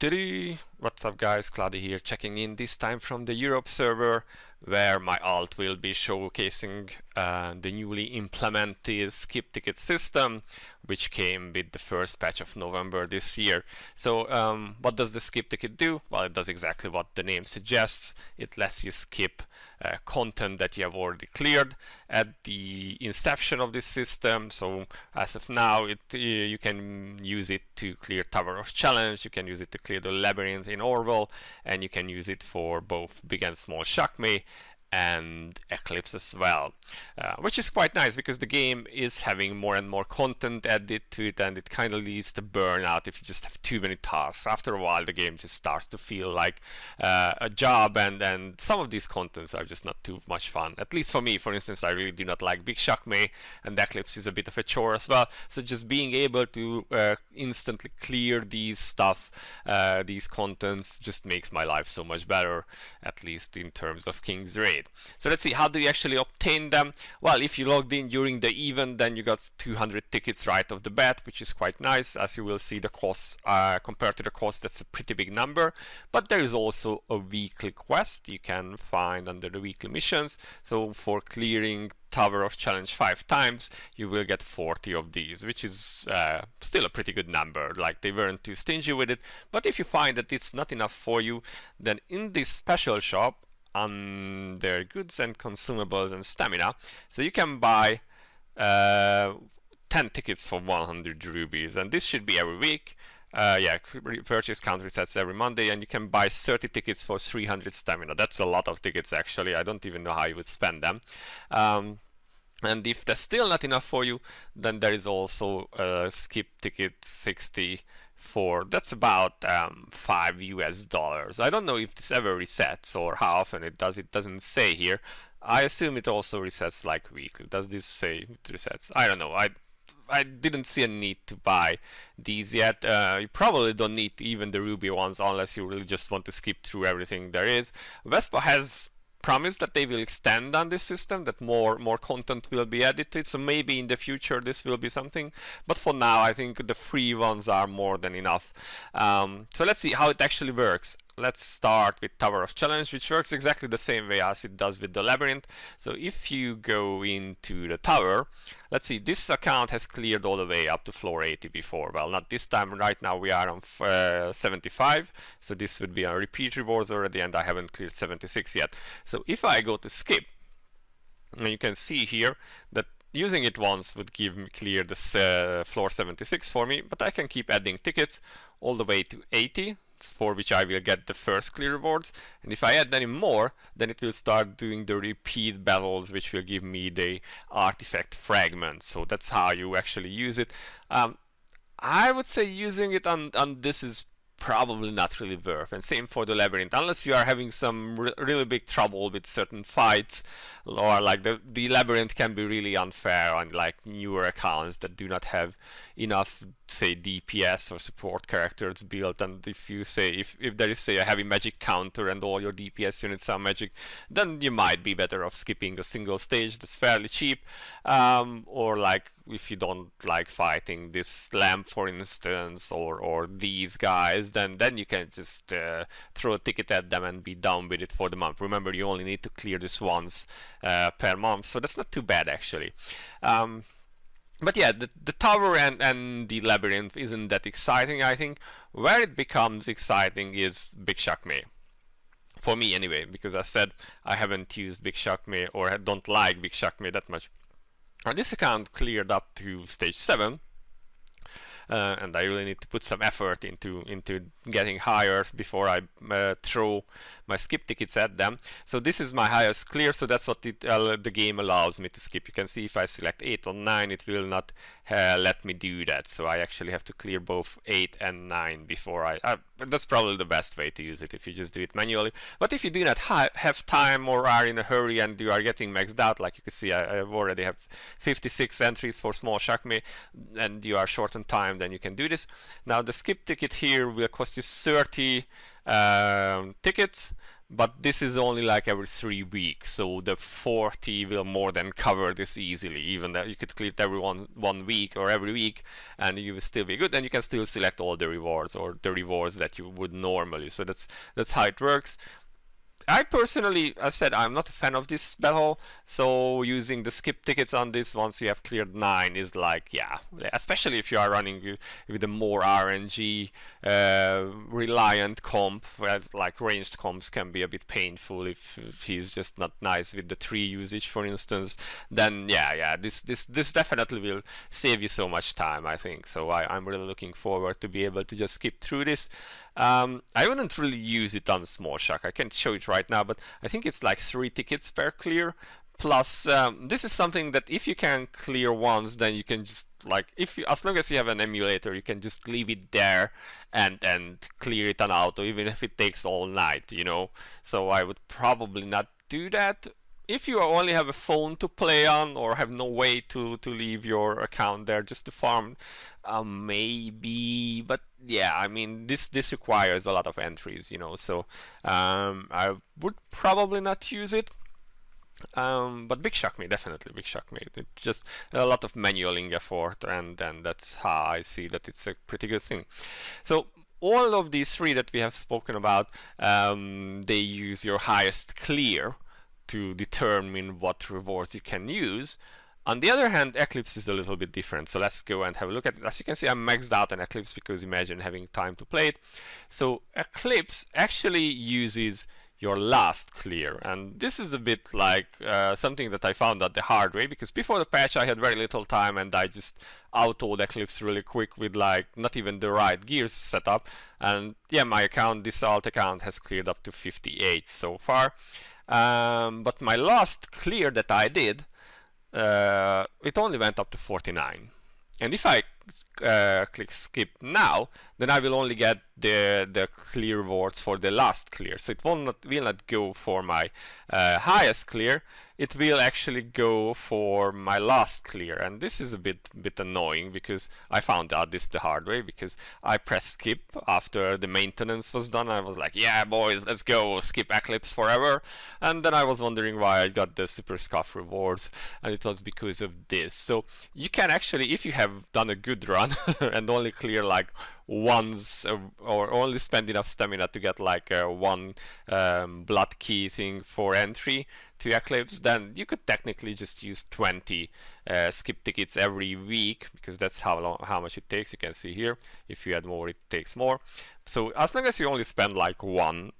What's up guys, Cloudie here, checking in this time from the Europe server, where my alt will be showcasing the newly implemented skip ticket system, which came with the first patch of November this year. So what does the skip ticket do? Well, it does exactly what the name suggests. It lets you skip content that you have already cleared at the inception of this system. So as of now, you can use it to clear Tower of Challenge, you can use it to clear the labyrinth in Orwell, and you can use it for both Big and Small Shakme and Eclipse as well, which is quite nice because the game is having more and more content added to it, and it kind of leads to burnout if you just have too many tasks. After a while the game just starts to feel like a job, and some of these contents are just not too much fun. At least for me, for instance, I really do not like Big Shakme, and Eclipse is a bit of a chore as well. So just being able to instantly clear these contents just makes my life so much better, at least in terms of king.raid. So let's see, how do you actually obtain them? Well, if you logged in during the event, then you got 200 tickets right off the bat, which is quite nice. As you will see, the costs compared to the cost, that's a pretty big number. But there is also a weekly quest you can find under the weekly missions. So for clearing Tower of Challenge 5 times, you will get 40 of these, which is still a pretty good number. Like, they weren't too stingy with it. But if you find that it's not enough for you, then in this special shop under goods and consumables and stamina, so you can buy 10 tickets for 100 rubies, and this should be every week. Purchase count resets every Monday, and you can buy 30 tickets for 300 stamina. That's a lot of tickets, actually. I don't even know how you would spend them. And if that's still not enough for you, then there is also a skip ticket 60 for, that's about $5 US. I don't know if this ever resets or how often it does. It doesn't say here. I assume it also resets like weekly. Does this say it resets? I don't know. I didn't see a need to buy these yet. You probably don't need even the ruby ones unless you really just want to skip through everything there is. Vespa has promised that they will extend on this system, that more content will be added to it, so maybe in the future this will be something, but for now I think the free ones are more than enough. So let's see how it actually works. Let's start with Tower of Challenge, which works exactly the same way as it does with the labyrinth. So if you go into the tower, let's see, this account has cleared all the way up to floor 80 before. Well, not this time. Right now we are on 75, so this would be on repeat rewards already, and I haven't cleared 76 yet. So if I go to skip, and you can see here that using it once would give me clear this floor 76 for me, but I can keep adding tickets all the way to 80, for which I will get the first clear rewards, and if I add any more, then it will start doing the repeat battles, which will give me the artifact fragments. So that's how you actually use it. I would say using it on this is probably not really worth, and same for the labyrinth, unless you are having some really big trouble with certain fights, or like the labyrinth can be really unfair on like newer accounts that do not have enough, say, DPS or support characters built, and if you say if there is, say, a heavy magic counter and all your DPS units are magic, then you might be better off skipping a single stage that's fairly cheap, or like if you don't like fighting this lamp, for instance, or these guys, then you can just throw a ticket at them and be done with it for the month. Remember, you only need to clear this once per month, so that's not too bad, actually. But yeah, the tower and the labyrinth isn't that exciting, I think. Where it becomes exciting is Big Shakme. For me, anyway, because I said I haven't used Big Shakme, or I don't like Big Shakme that much. This account cleared up to stage 7. And I really need to put some effort into getting higher before I throw my skip tickets at them. So this is my highest clear, so that's what the game allows me to skip. You can see if I select 8 or 9, it will not let me do that. So I actually have to clear both 8 and 9 before that's probably the best way to use it, if you just do it manually. But if you do not have time or are in a hurry and you are getting maxed out, like you can see, I already have 56 entries for Small Shakme, and you are short on time, then you can do this. Now the skip ticket here will cost you 30 tickets, but this is only like every 3 weeks, so the 40 will more than cover this easily. Even that you could clear it every one week or every week, and you will still be good, and you can still select all the rewards or the rewards that you would normally. So that's how it works. I personally, as I said, I'm not a fan of this battle, so using the skip tickets on this once you have cleared 9 is like, yeah, especially if you are running with a more RNG reliant comp, whereas like ranged comps can be a bit painful if he's just not nice with the tree usage, for instance. Then yeah, this definitely will save you so much time, I think. So I'm really looking forward to be able to just skip through this. I wouldn't really use it on Small Shark. I can't show it right now, but I think it's like 3 tickets per clear. Plus, this is something that if you can clear once, then you can just like, as long as you have an emulator, you can just leave it there and clear it on auto, even if it takes all night, you know. So I would probably not do that. If you only have a phone to play on or have no way to leave your account there just to farm, maybe. But yeah, I mean, this requires a lot of entries, you know. So I would probably not use it. But Big Shak definitely Big Shak It's just a lot of manualing effort, and that's how I see that it's a pretty good thing. So all of these 3 that we have spoken about, they use your highest clear to determine what rewards you can use. On the other hand, Eclipse is a little bit different. So let's go and have a look at it. As you can see, I'm maxed out on Eclipse because imagine having time to play it. So Eclipse actually uses your last clear, and this is a bit like something that I found out the hard way, because before the patch I had very little time and I just autoed Eclipse really quick with like not even the right gears set up, and yeah, my account, this alt account, has cleared up to 58 so far. But my last clear that I did, it only went up to 49. And if I click skip now, then I will only get the clear rewards for the last clear. So it will not go for my highest clear. It will actually go for my last clear, and this is a bit annoying because I found out this the hard way, because I pressed skip after the maintenance was done. I was like, yeah boys, let's go, skip Eclipse forever, and then I was wondering why I got the super scuff rewards, and it was because of this. So you can actually, if you have done a good run and only clear like once, or only spend enough stamina to get like one blood key thing for entry to Eclipse, then you could technically just use 20 skip tickets every week, because that's how much it takes. You can see here, if you add more, it takes more. So as long as you only spend like one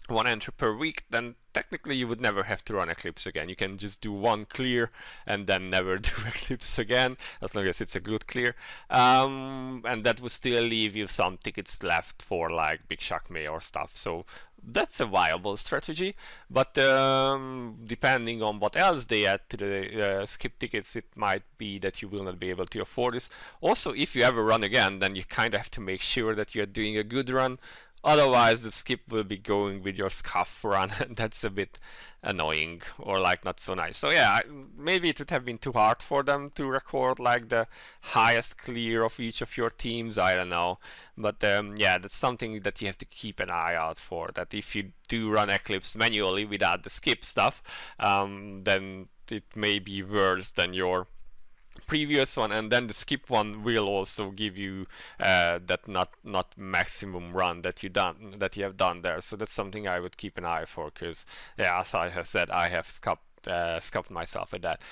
entry per week, then technically you would never have to run Eclipse again. You can just do one clear and then never do Eclipse again, as long as it's a good clear, and that would still leave you some tickets left for like Big Shak or stuff. So that's a viable strategy, but depending on what else they add to the skip tickets, it might be that you will not be able to afford this. Also, if you ever run again, then you kind of have to make sure that you're doing a good run. Otherwise, the skip will be going with your scuff run, and that's a bit annoying, or like not so nice. So yeah, maybe it would have been too hard for them to record like the highest clear of each of your teams. I don't know, but yeah, that's something that you have to keep an eye out for. That if you do run Eclipse manually without the skip stuff, then it may be worse than your previous one, and then the skip one will also give you that not maximum run that you have done there. So that's something I would keep an eye for, because yeah, as I have said, I have scuffed myself at that.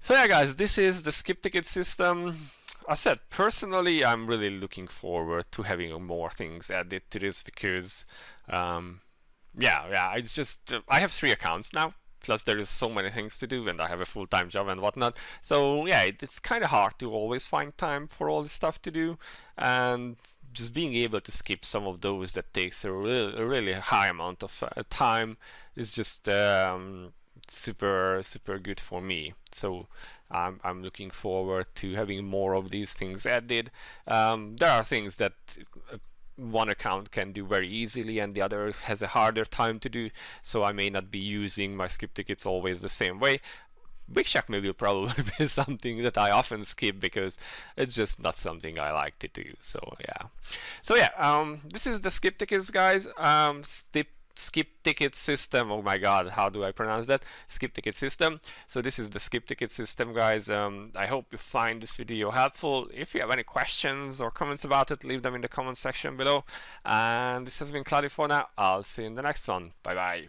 So yeah guys, this is the skip ticket system. I said, personally, I'm really looking forward to having more things added to this, because yeah, it's just I have 3 accounts now. Plus there is so many things to do, and I have a full-time job and whatnot. So yeah, it's kind of hard to always find time for all this stuff to do, and just being able to skip some of those that takes a really high amount of time is just super good for me. So I'm looking forward to having more of these things added. There are things that one account can do very easily and the other has a harder time to do, so I may not be using my skip tickets always the same way. Big Shak maybe will probably be something that I often skip because it's just not something I like to do. So yeah, this is the skip tickets, guys. Skip ticket system. Oh my god, how do I pronounce that? Skip ticket system. So this is the skip ticket system, guys. I hope you find this video helpful. If you have any questions or comments about it, leave them in the comment section below. And this has been Cloudie for now. I'll see you in the next one. Bye bye.